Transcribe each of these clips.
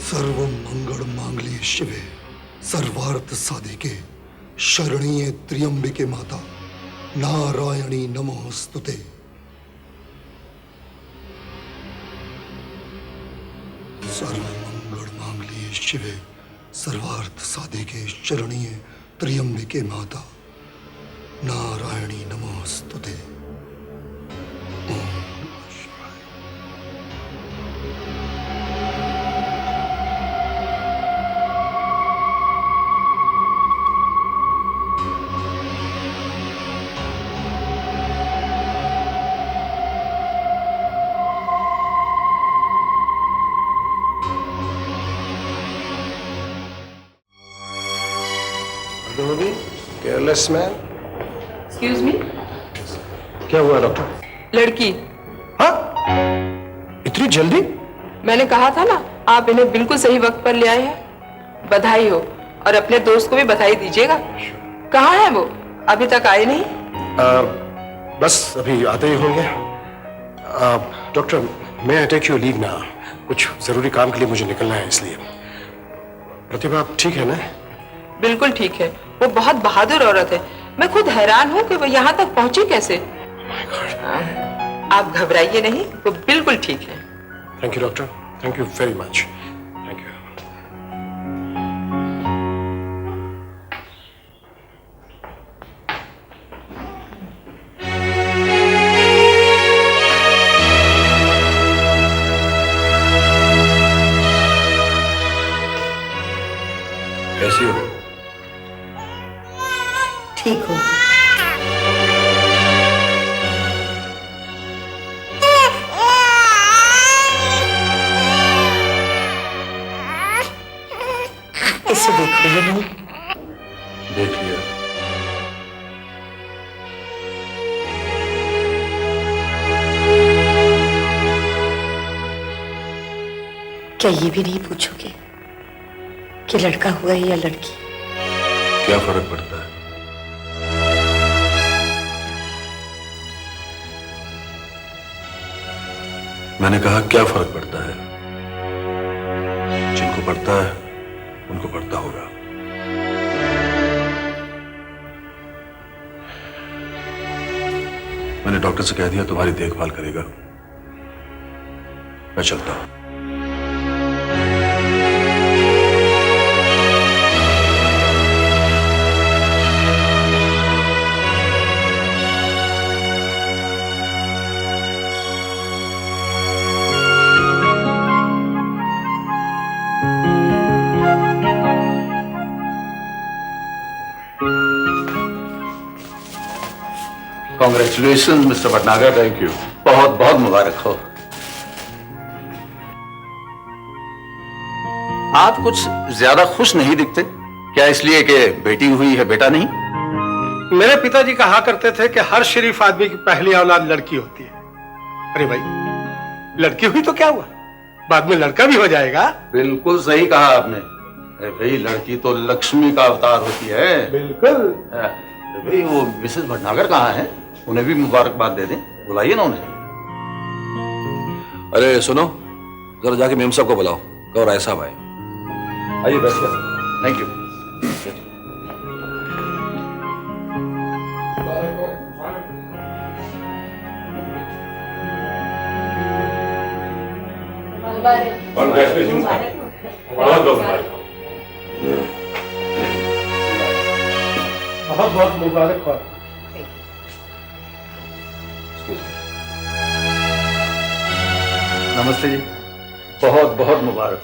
सर्व मंगल मांगल्ये शिवे सर्वार्थ साधिके शरण्ये त्र्यंबिके माता नारायणी नमोस्तुते। सर्व मंगल मांगल्ये शिवे सर्वार्थ साधिके शरण्ये त्र्यंबिके माता नारायणी नमोस्तुते। Careless man. Excuse me. क्या हुआ डॉक्टर? लड़की। हाँ? इतनी जल्दी? मैंने कहा था ना, आप इन्हें बिल्कुल सही वक्त पर ले आए हैं। बधाई हो, और अपने दोस्त को भी बधाई दीजिएगा। कहाँ है वो? अभी तक आए नहीं? बस अभी आते ही होंगे। डॉक्टर, मैं आई टेक योर लीव ना? कुछ जरूरी काम के लिए मुझे निकलना है, इसलिए। प्रतिभा आप ठीक है ना? बिल्कुल ठीक है। वो बहुत बहादुर औरत है। मैं खुद हैरान हूँ कि वो यहाँ तक पहुंची कैसे। आप घबराइए नहीं, वो बिल्कुल ठीक है। Thank you doctor, thank you very much. Thank you. कैसी हो? ठीक हो? इसे देखो, ये नहीं? देख लिया। क्या ये भी नहीं पूछोगे कि लड़का हुआ है या लड़की? क्या फर्क पड़ता है? मैंने कहा क्या फर्क पड़ता है? जिनको पड़ता है उनको पड़ता होगा। मैंने डॉक्टर से कह दिया तुम्हारी देखभाल करेगा। मैं चलता हूं। Congratulation mister Bhatnagar. Thank you. बहुत बहुत मुबारक हो। आप कुछ ज्यादा खुश नहीं दिखते। क्या इसलिए कि बेटी हुई है, बेटा नहीं? मेरे पिताजी कहा करते थे कि हर शरीफ आदमी की पहली औलाद लड़की होती है। अरे भाई, लड़की हुई तो क्या हुआ, बाद में लड़का भी हो जाएगा। बिल्कुल सही कहा आपने। अरे भाई, लड़की तो लक्ष्मी का अवतार होती है। बिल्कुल। अरे भाई, वो मिसेस भटनागर कहाँ हैं? उन्हें भी मुबारकबाद दे दें, बुलाइए ना उन्हें। अरे सुनो, जरा जाके मेम साहब को बुलाओ, कहो राय साहब आए। आइए बैठिए। Thank you. बहुत बहुत मुबारक हो। नमस्ते जी, बहुत बहुत मुबारक।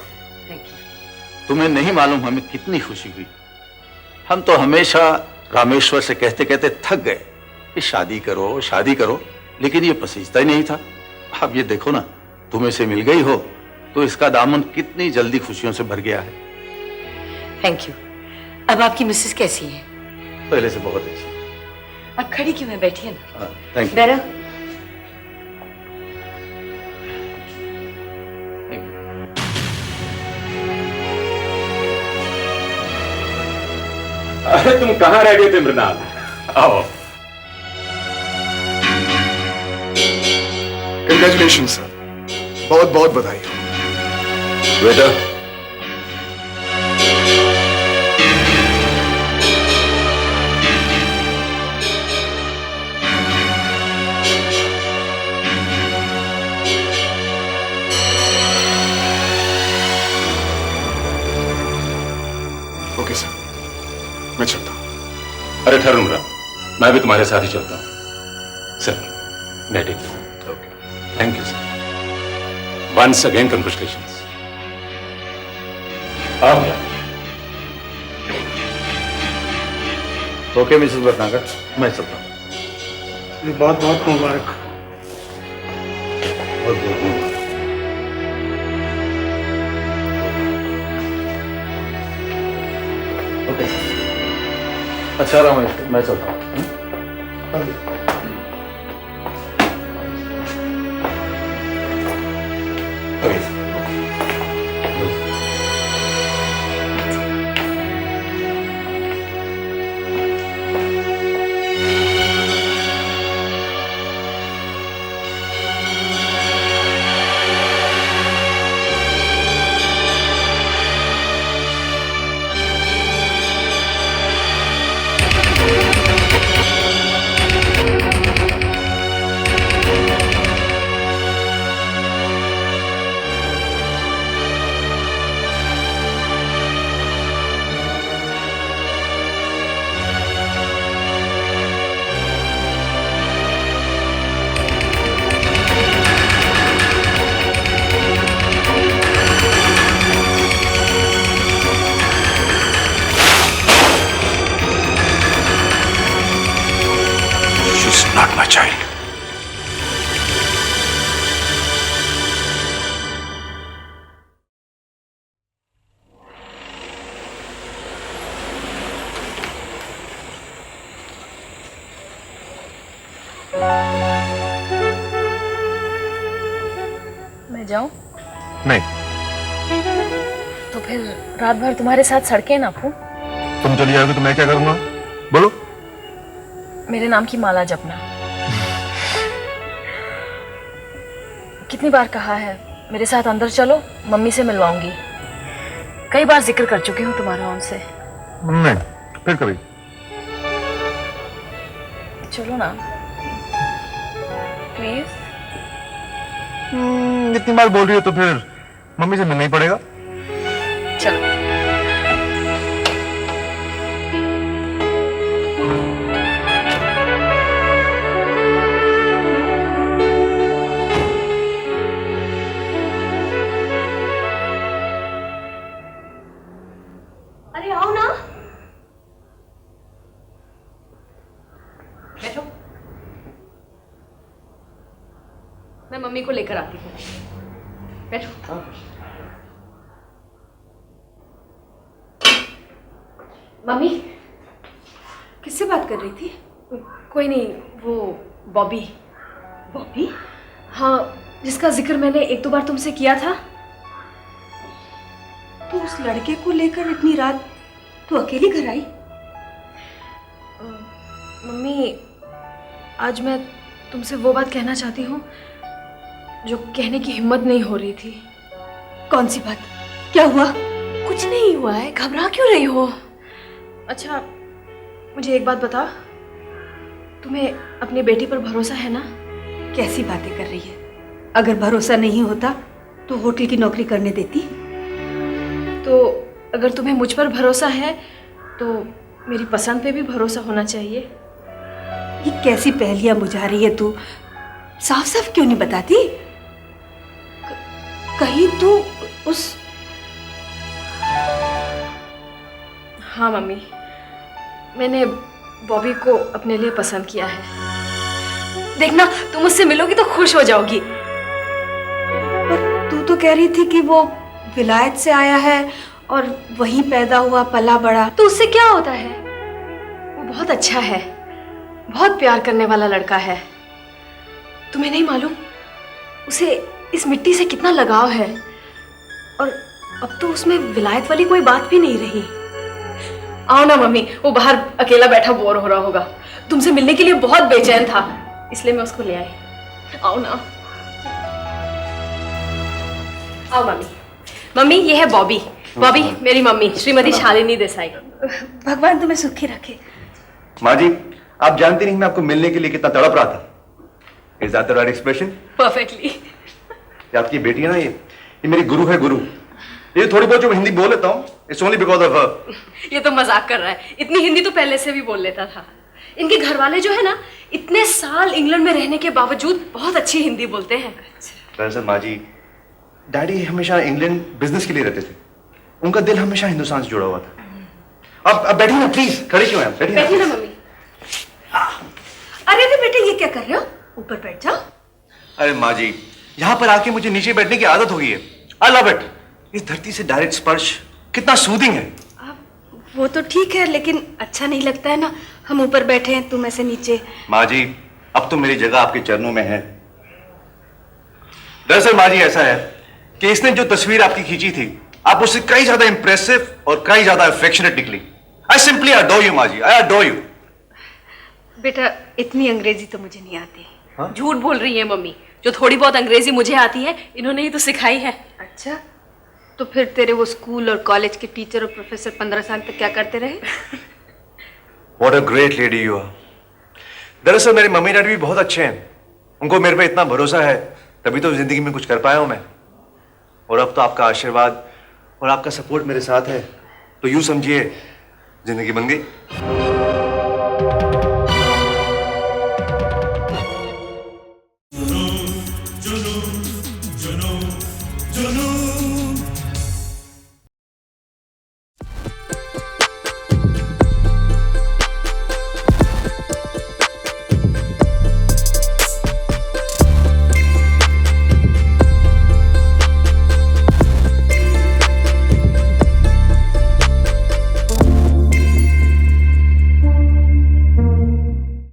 Thank you. तुम्हें नहीं मालूम हमें कितनी खुशी हुई। हम तो हमेशा रामेश्वर से कहते कहते थक गए कि शादी करो शादी करो, लेकिन ये पसीजता ही नहीं था। अब ये देखो ना, तुम्हें से मिल गई हो तो इसका दामन कितनी जल्दी खुशियों से भर गया है। Thank you. अब आपकी मिसेस कैसी है? पहले से बहुत अच्छी। अब खड़ी क्यों है, बैठिए ना। Thank you. डरा? अरे तुम कहाँ रह गए थे मृणाल? आओ। कंग्रेचुलेशन सर, बहुत बहुत बधाई। बेटा, अरे ठहरो नुरा, मैं भी तुम्हारे साथ ही चलता हूँ। सर, मैं take you. Thank you sir. Once again congratulations. आओ भैया। ओके मिसेस भटनागर, मैं चलता हूँ। बहुत बहुत मुबारक। बहुत बहुत धन्यवाद। ओके, अच्छा रहा, मैं चलता हूँ। Not my child. मैं जाऊं? नहीं, तो फिर रात भर तुम्हारे साथ सड़कें नापूं? तुम चली जाओगे तो मैं क्या करूंगा? बोलो। मेरे नाम की माला जपना। कितनी बार कहा है मेरे साथ अंदर चलो, मम्मी से मिलवाऊंगी। कई बार जिक्र कर चुकी हूँ तुम्हारा उनसे। नहीं, फिर कभी। चलो ना प्लीज। इतनी बार बोल रही हो तो फिर मम्मी से मिलना ही पड़ेगा। चलो। अरे आओ ना। बैठो, मैं मम्मी को लेकर आती हूँ। बैठो। मम्मी किससे बात कर रही थी? कोई नहीं, वो बॉबी। बॉबी? हाँ, जिसका जिक्र मैंने एक दो बार तुमसे किया था। तो उस लड़के को लेकर इतनी रात तू अकेली घर आई? मम्मी, आज मैं तुमसे वो बात कहना चाहती हूँ जो कहने की हिम्मत नहीं हो रही थी। कौन सी बात? क्या हुआ? कुछ नहीं हुआ है, घबरा क्यों रही हो? अच्छा, मुझे एक बात बता, तुम्हें अपनी बेटी पर भरोसा है ना? कैसी बातें कर रही है? अगर भरोसा नहीं होता तो होटल की नौकरी करने देती। तो अगर तुम्हें मुझ पर भरोसा है तो मेरी पसंद पे भी भरोसा होना चाहिए। ये कैसी पहेलियां बुझा रही है तू? साफ साफ क्यों नहीं बताती? कहीं तू उस... हाँ मम्मी, मैंने बॉबी को अपने लिए पसंद किया है। देखना, तुम उससे मिलोगी तो खुश हो जाओगी। पर तू तो कह रही थी कि वो विलायत से आया है और वहीं पैदा हुआ पला बड़ा। तो उससे क्या होता है? वो बहुत अच्छा है, बहुत प्यार करने वाला लड़का है। तुम्हें नहीं मालूम उसे इस मिट्टी से कितना लगाव है? और अब तो उसमें विलायत वाली कोई बात भी नहीं रही। आओ ना मम्मी, वो बाहर अकेला बैठा बोर हो रहा होगा। तुमसे मिलने के लिए बहुत बेचैन था, इसलिए मैं उसको ले आई। आओ ना। आओ मम्मी। मम्मी, ये है बॉबी। बॉबी मेरी मम्मी, श्रीमती शालिनी देसाई। भगवान तुम्हें सुखी रखे। माँ जी, आप जानती नहीं मैं आपको मिलने के लिए कितना तड़प रहा था। Is that the right expression? Perfectly. ये आपकी बेटी है ना, ये मेरी गुरु है, गुरु। ये थोड़ी बहुत जो मैं हिंदी बोल लेता हूँ, it's only because of her. ये तो मजाक कर रहा है, इतनी हिंदी तो पहले से भी बोल लेता था। इनके घर वाले जो है ना, इतने साल इंग्लैंड में रहने के बावजूद बहुत अच्छी हिंदी बोलते हैं। दरअसल माँ जी, डैडी हमेशा इंग्लैंड बिजनेस के लिए रहते थे, उनका दिल हमेशा हिंदुस्तान से जुड़ा हुआ था। अब बैठिए ना प्लीज, खड़े क्यों हैं? बैठिए ना मम्मी। अरे बेटे, ये क्या कर रहे हो? ऊपर बैठ जाओ। अरे माँ जी, यहाँ पर आके मुझे नीचे बैठने की आदत हो गई है। I love it. इस धरती से डायरेक्ट स्पर्श कितना सूदिंग है। वो तो ठीक है, लेकिन अच्छा नहीं लगता है ना, हम ऊपर बैठे हैं, तुम ऐसे नीचे। माँ जी, अब तो मेरी जगह आपके चरणों में है। दरअसल माँ जी, ऐसा है कि इसने जो तस्वीर आपकी खींची थी, आप उससे कई ज्यादा इंप्रेसिव और कई ज्यादा अफेक्शनेट निकली। आई सिंपली अडोर यू माँ जी, आई अडोर यू। बेटा, इतनी अंग्रेजी तो मुझे नहीं आती। झूठ बोल रही है मम्मी, जो थोड़ी बहुत अंग्रेजी मुझे आती है इन्होंने ही तो सिखाई है। अच्छा, तो फिर तेरे वो स्कूल और कॉलेज के टीचर और प्रोफेसर 15 साल तक क्या करते रहे? What a great lady you are. दरअसल मेरे मम्मी डैडी भी बहुत अच्छे हैं, उनको मेरे पे इतना भरोसा है, तभी तो जिंदगी में कुछ कर पाया हूं मैं। और अब तो आपका आशीर्वाद और आपका सपोर्ट मेरे साथ है, तो यूं समझिए जिंदगी बन गई।